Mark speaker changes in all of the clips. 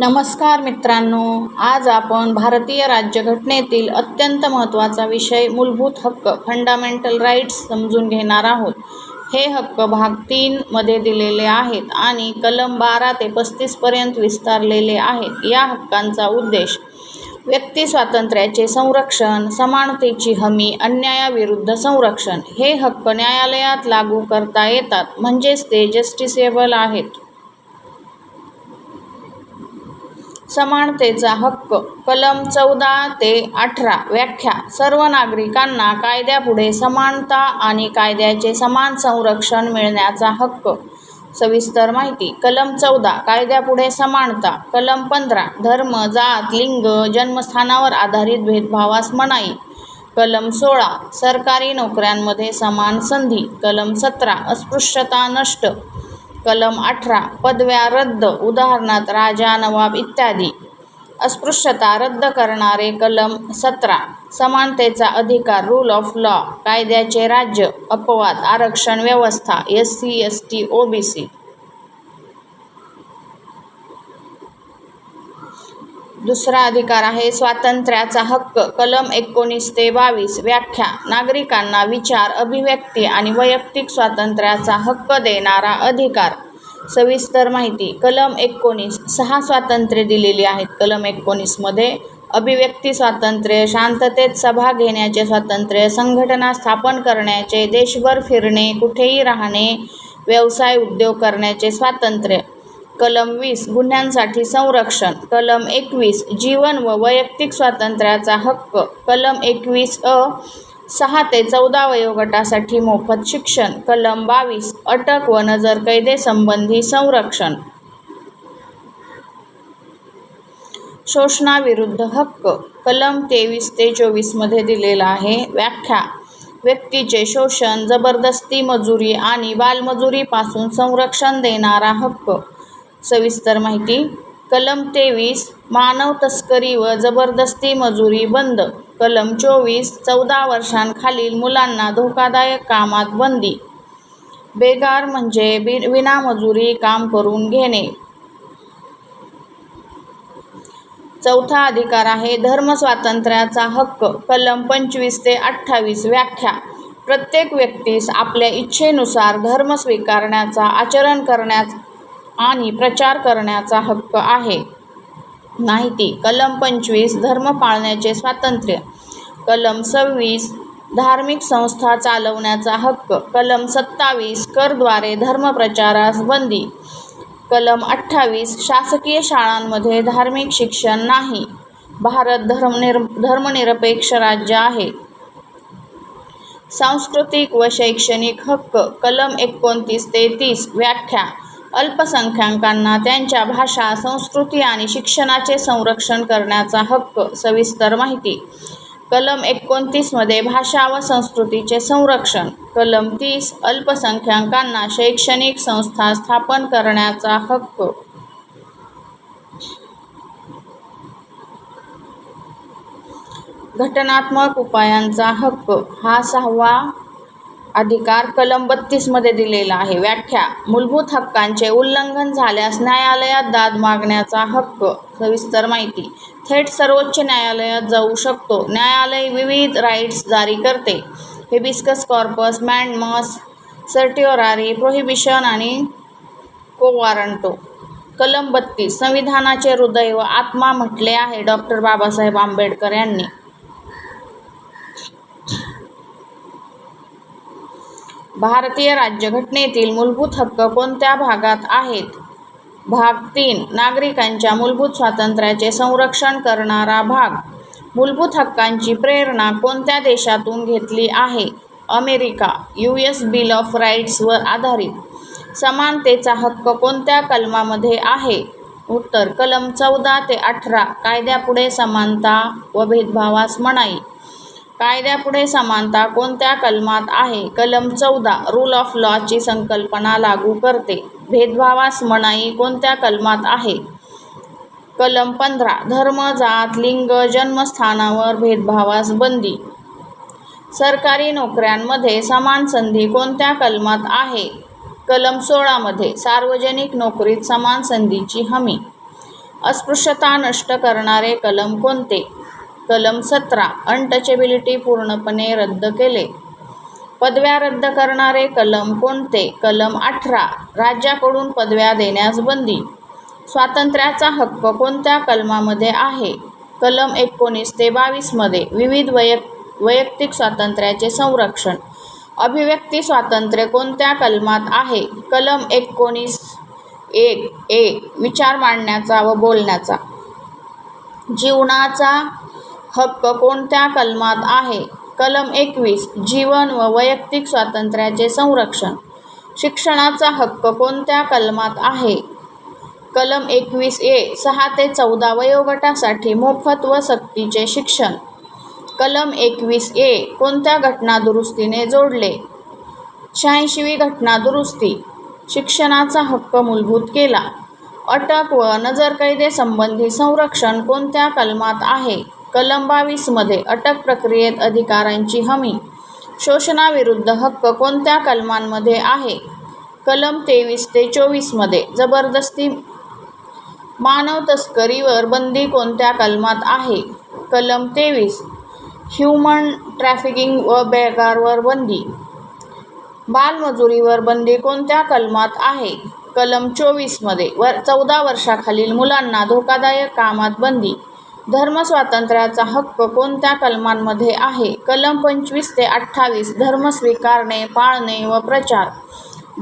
Speaker 1: नमस्कार मित्रांनो, आज आपण भारतीय राज्यघटनेतील अत्यंत महत्त्वाचा विषय मूलभूत हक्क फंडामेंटल राईट्स समजून घेणार आहोत. हे हक्क भाग 3 मध्ये दिलेले आहेत आणि कलम 12 ते 35 पर्यंत विस्तारलेले आहेत. या हक्कांचा उद्देश व्यक्ती स्वातंत्र्याचे संरक्षण, समानतेची हमी, अन्यायाविरुद्ध संरक्षण. हे हक्क न्यायालयात लागू करता येतात, म्हणजेच ते जस्टिसेबल आहेत. समानतेचा हक्क कलम 14 ते 18 व्याख्या सर्व नागरिकांना कायद्यापुढे समानता आणि कायद्याचे समान संरक्षण मिळण्याचा हक्क. सविस्तर माहिती. कलम 14 कायद्यापुढे समानता. कलम 15 धर्म, जात, लिंग, जन्मस्थानावर आधारित भेदभावास मनाई. कलम 16 सरकारी नोकऱ्यांमध्ये समान संधी. कलम 17 अस्पृश्यता नष्ट. कलम 18 पदव्या रद्द, उदाहरणार्थ राजा, नवाब इत्यादी. अस्पृश्यता रद्द करणारे कलम 17 समानतेचा अधिकार, रूल ऑफ लॉ, कायद्याचे राज्य, अपवाद, आरक्षण व्यवस्था, SC, ST, OBC. दुसरा अधिकार आहे स्वातंत्र्याचा हक्क. कलम 19 ते 22 व्याख्या नागरिकांना विचार, अभिव्यक्ती आणि वैयक्तिक स्वातंत्र्याचा हक्क देणारा अधिकार. सविस्तर माहिती. कलम 19 6 स्वातंत्र्ये दिलेली आहेत. कलम 19 मध्ये अभिव्यक्ती स्वातंत्र्य, शांततेत सभा घेण्याचे स्वातंत्र्य, संघटना स्थापन करण्याचे, देशभर फिरणे, कुठेही राहणे, व्यवसाय उद्योग करण्याचे स्वातंत्र्य. कलम 20 गुन्ह्यांसाठी संरक्षण. कलम 21 जीवन व वैयक्तिक स्वातंत्र्याचा हक्क. कलम 21 6 ते 14 वयोगटासाठी मोफत शिक्षण. कलम 22 अटक व नजरकैदेसंबंधी संरक्षण. शोषणाविरुद्ध हक्क कलम 23 ते 24 मध्ये दिलेला आहे. व्याख्या व्यक्तीचे शोषण, जबरदस्ती मजुरी आणि बालमजुरीपासून संरक्षण देणारा हक्क. सविस्तर माहिती. कलम 23 मानव तस्करी व जबरदस्ती मजुरी बंद. कलम 24 14 वर्षांखालील मुलांना धोकादायक कामात बंदी. बेगार म्हणजे विनामजुरी काम करून घेणे. चौथा अधिकार आहे धर्मस्वातंत्र्याचा हक्क. कलम 25 ते 28 व्याख्या प्रत्येक व्यक्तीस आपल्या इच्छेनुसार धर्म स्वीकारण्याचा, आचरण करण्याचा आणि प्रचार करण्याचा हक्क आहे. माहिती. कलम 25 धर्म पाळण्याचे स्वातंत्र्य. कलम 26 धार्मिक संस्था चालवण्याचा हक्क. कलम 27 करद्वारे धर्मप्रचारास बंदी. कलम 28 शासकीय शाळांमध्ये धार्मिक शिक्षण नाही. भारत धर्मनिरपेक्ष राज्य आहे. सांस्कृतिक व शैक्षणिक हक्क. कलम 29 ते 30 व्याख्या अल्पसंख्याकांना त्यांच्या भाषा, संस्कृती आणि शिक्षणाचे संरक्षण करण्याचा हक्क. सविस्तर माहिती. कलम 29 मध्ये भाषा व संस्कृतीचे संरक्षण. कलम 30 अल्पसंख्याकांना शैक्षणिक संस्था स्थापन करण्याचा हक्क. घटनात्मक उपायांचा हक्क हा 6वा अधिकार कलम 32 मध्ये दिलेला आहे. व्याख्या मूलभूत हक्कांचे उल्लंघन झाल्यास न्यायालयात दाद मागण्याचा हक्क. सविस्तर माहिती. थेट सर्वोच्च न्यायालयात जाऊ शकतो. न्यायालय विविध राईट्स जारी करते. हेबिस्कस कॉर्पस, मॅन्डमस, सर्टिओरारी, प्रोहिबिशन आणि कोवारंटो. कलम 32 संविधानाचे हृदय व आत्मा म्हटले आहे डॉ. बाबासाहेब आंबेडकर यांनी. भारतीय राज्यघटनेतील मूलभूत हक्क कोणत्या भागात आहेत? भाग 3 नागरिकांच्या मूलभूत स्वातंत्र्याचे संरक्षण करणारा भाग. मूलभूत हक्कांची प्रेरणा कोणत्या देशातून घेतली आहे? America. US bill of rights वर आधारित. समानतेचा हक्क कोणत्या कलमामध्ये आहे? उत्तर कलम 14 ते 18 कायद्यापुढे समानता व भेदभावास मनाई. कायद्यापुढे समानता कोणत्या कलमात आहे? कलम 14 रूल ऑफ लॉची संकल्पना लागू करते. भेदभावास मनाई कोणत्या कलमात आहे? कलम 15 धर्म, जात, लिंग, जन्मस्थानावर भेदभावास बंदी. सरकारी नोकऱ्यांमध्ये समान संधी कोणत्या कलमात आहे? कलम 16 मध्ये. सार्वजनिक नोकरीत समान संधीची हमी. अस्पृश्यता नष्ट करणारे कलम कोणते? कलम 17. अनटचेबिलिटी पूर्णपणे रद्द केले. पदव्या रद्द करणारे कलम कोणते? कलम 18. राज्याकडून पदव्या देण्यास बंदी. स्वातंत्र्याचा हक्क कोणत्या कलमामध्ये आहे? कलम 19 ते 22 मध्ये. विविध वैयक्तिक स्वातंत्र्याचे संरक्षण. अभिव्यक्ती स्वातंत्र्य कोणत्या कलमात आहे? कलम 19(1) विचार मांडण्याचा व बोलण्याचा. जीवनाचा हक्क कोणत्या कलमात आहे? कलम 21. जीवन व वैयक्तिक स्वातंत्र्याचे संरक्षण. शिक्षणाचा हक्क कोणत्या कलमात आहे? कलम 21(a). 6 ते 14 वयोगटासाठी मोफत व सक्तीचे शिक्षण. कलम 21(a) कोणत्या घटना दुरुस्तीने जोडले? 86वी घटना दुरुस्ती. शिक्षणाचा हक्क मूलभूत केला. अटक व नजरकैदेसंबंधी संरक्षण कोणत्या कलमात आहे? कलम 22 मध्ये. अटक प्रक्रियेत अधिकारांची हमी. शोषणाविरुद्ध हक्क कोणत्या कलमांमध्ये आहे? कलम 23 ते 24 मध्ये. जबरदस्ती मानव तस्करीवर बंदी कोणत्या कलमात आहे? कलम 23. ह्युमन ट्रॅफिकिंग व बेगारवर बंदी. बालमजुरीवर बंदी कोणत्या कलमात आहे? कलम 24 मध्ये. 14 वर्षाखालील मुलांना धोकादायक कामात बंदी. धर्मस्वातंत्र्याचा हक्क कोणत्या कलमांमध्ये आहे? कलम 25 ते 28. धर्म स्वीकारणे, पाळणे व प्रचार.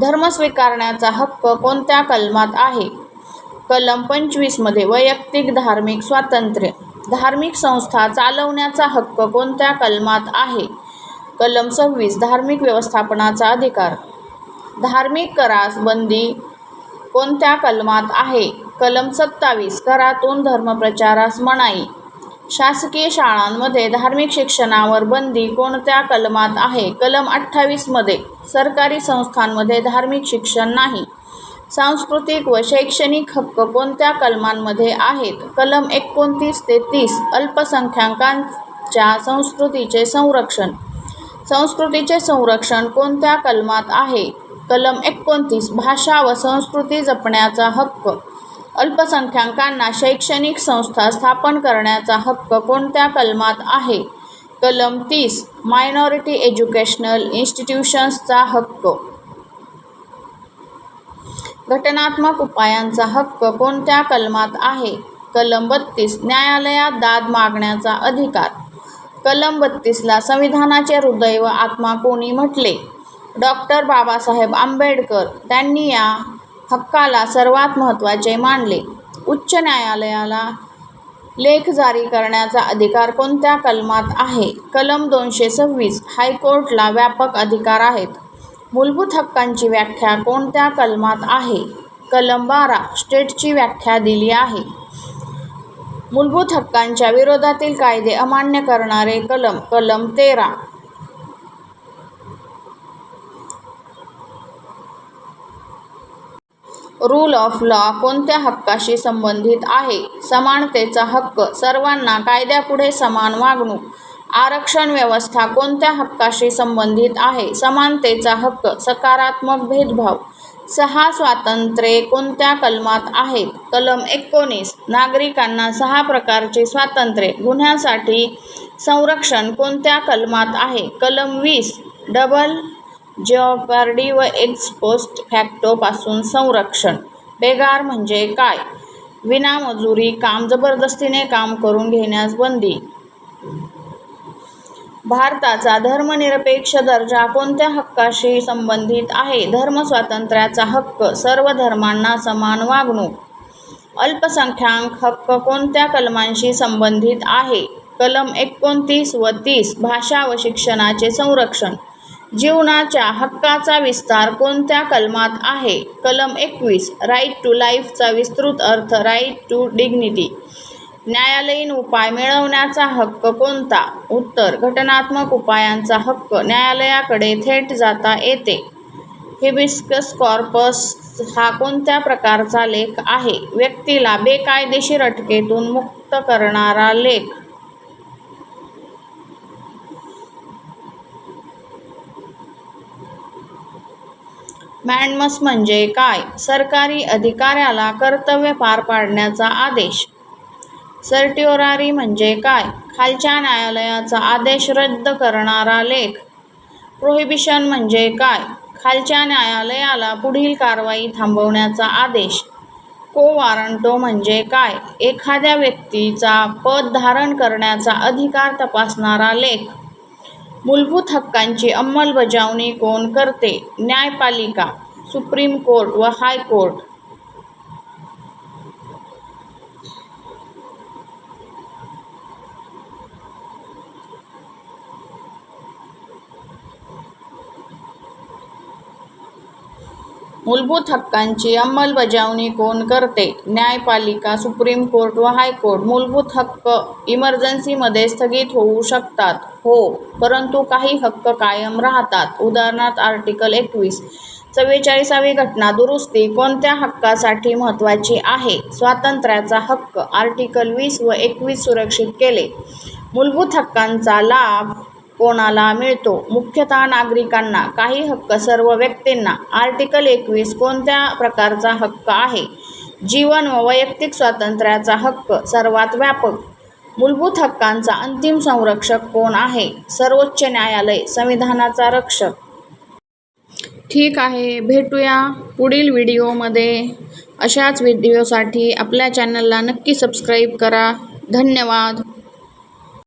Speaker 1: धर्म स्वीकारण्याचा हक्क कोणत्या कलमात आहे? कलम 25 मध्ये. वैयक्तिक धार्मिक स्वातंत्र्य. धार्मिक संस्था चालवण्याचा हक्क कोणत्या कलमात आहे? कलम 26. धार्मिक व्यवस्थापनाचा अधिकार. धार्मिक करास बंदी कोणत्या कलमात आहे? कलम 27. करातून धर्मप्रचारास मनाई. शासकीय शाळांमध्ये धार्मिक शिक्षणावर बंदी कोणत्या कलमात आहे? कलम 28 मध्ये. सरकारी संस्थांमध्ये धार्मिक शिक्षण नाही. सांस्कृतिक व शैक्षणिक हक्क कोणत्या कलमांमध्ये आहेत? कलम 29 ते 30. अल्पसंख्याकांच्या संस्कृतीचे संरक्षण. संस्कृतीचे संरक्षण कोणत्या कलमात आहे? कलम 29. भाषा व संस्कृती जपण्याचा हक्क. अल्पसंख्याकांना शैक्षणिक संस्था स्थापन करण्याचा हक्क कोणत्या कलमात आहे? कलम 30. मायनॉरिटी एज्युकेशनल इन्स्टिट्यूशन्सचा हक्क. घटनात्मक उपायांचा हक्क कोणत्या कलमात आहे? कलम 32. न्यायालयात दाद मागण्याचा अधिकार. कलम 32 ला संविधानाचे हृदय व आत्मा कोणी म्हटले? डॉक्टर बाबासाहेब आंबेडकर. त्यांनी या हक्काला सर्वात महत्त्वाचे मानले. उच्च न्यायालयाला लेख जारी करण्याचा अधिकार कोणत्या कलमात आहे? कलम 226. हायकोर्टला व्यापक अधिकार आहेत. मूलभूत हक्कांची व्याख्या कोणत्या कलमात आहे? कलम 12. स्टेटची व्याख्या दिली आहे. मूलभूत हक्कांच्या विरोधातील कायदे अमान्य करणारे कलम. कलम 13. रूल ऑफ लॉ कोणत्या हक्काशी संबंधित आहे? समानतेचा हक्क. सर्वांना कायद्यापुढे समान वागणूक. आरक्षण व्यवस्था कोणत्या हक्काशी संबंधित आहे? समानतेचा हक्क. सकारात्मक भेदभाव. 6 स्वातंत्र्ये कोणत्या कलमात आहेत? कलम 19. नागरिकांना 6 प्रकारचे स्वातंत्र्य. गुन्ह्यासाठी संरक्षण कोणत्या कलमात आहे? कलम 20. डबल जेऑपर्डी व एक्स पोस्ट फॅक्टो पासून संरक्षण. बेगार म्हणजे काय? विनामजुरी काम. जबरदस्तीने काम करून घेण्यास बंदी. भारताचा धर्मनिरपेक्ष दर्जा कोणत्या हक्काशी संबंधित आहे? धर्मस्वातंत्र्याचा हक्क. सर्व धर्मांना समान वागणूक. अल्पसंख्याक हक्क कोणत्या कलमांशी संबंधित आहे? कलम 29 व 30. भाषा व शिक्षणाचे संरक्षण. जीवनाच्या हक्काचा विस्तार कोणत्या कलमात आहे? कलम 21. राईट टू लाईफचा विस्तृत अर्थ राईट टू डिग्निटी. न्यायालयीन उपाय मिळवण्याचा हक्क कोणता? उत्तर. घटनात्मक उपायांचा हक्क. न्यायालयाकडे थेट जाता येते. हिबिस्कस कॉर्पस हा कोणत्या प्रकारचा लेख आहे? व्यक्तीला बेकायदेशीर अटकेतून मुक्त करणारा लेख. मॅडमस म्हणजे काय? सरकारी अधिकाऱ्याला कर्तव्य पार पाडण्याचा आदेश. सर्टिओरारी म्हणजे काय? खालच्या न्यायालयाचा आदेश रद्द करणारा लेख. प्रोहिबिशन म्हणजे काय? खालच्या न्यायालयाला पुढील कारवाई थांबवण्याचा आदेश. को वॉरंटो म्हणजे काय? एखाद्या व्यक्तीचा पद धारण करण्याचा अधिकार तपासणारा लेख. मूलभूत हक्कांची अंमलबजावणी कोण करते? न्यायपालिका, सुप्रीम कोर्ट व हायकोर्ट. मूलभूत हक्कांची अंमलबजावणी कोण करते? न्यायपालिका, सुप्रीम कोर्ट व हायकोर्ट. मूलभूत हक्क इमर्जन्सीमध्ये स्थगित होऊ शकतात. हो, परंतु काही हक्क कायम राहतात. उदाहरणार्थ आर्टिकल 21. 44वी घटना दुरुस्ती कोणत्या हक्कासाठी महत्त्वाची आहे? स्वातंत्र्याचा हक्क. आर्टिकल 20 व 21 सुरक्षित केले. मूलभूत हक्कांचा लाभ कोणाला मिळतो? मुख्यतः नागरिकांना. काही हक्क सर्व व्यक्तींना. आर्टिकल 21 कोणत्या प्रकारचा हक्क आहे? जीवन व वैयक्तिक स्वातंत्र्याचा हक्क. सर्वात व्यापक. मूलभूत हक्कांचा अंतिम संरक्षक कोण आहे? सर्वोच्च न्यायालय, संविधानाचा रक्षक. ठीक आहे, भेटूया पुढील व्हिडिओमध्ये. अशाच व्हिडिओसाठी आपल्या चॅनलला नक्की सबस्क्राईब करा. धन्यवाद.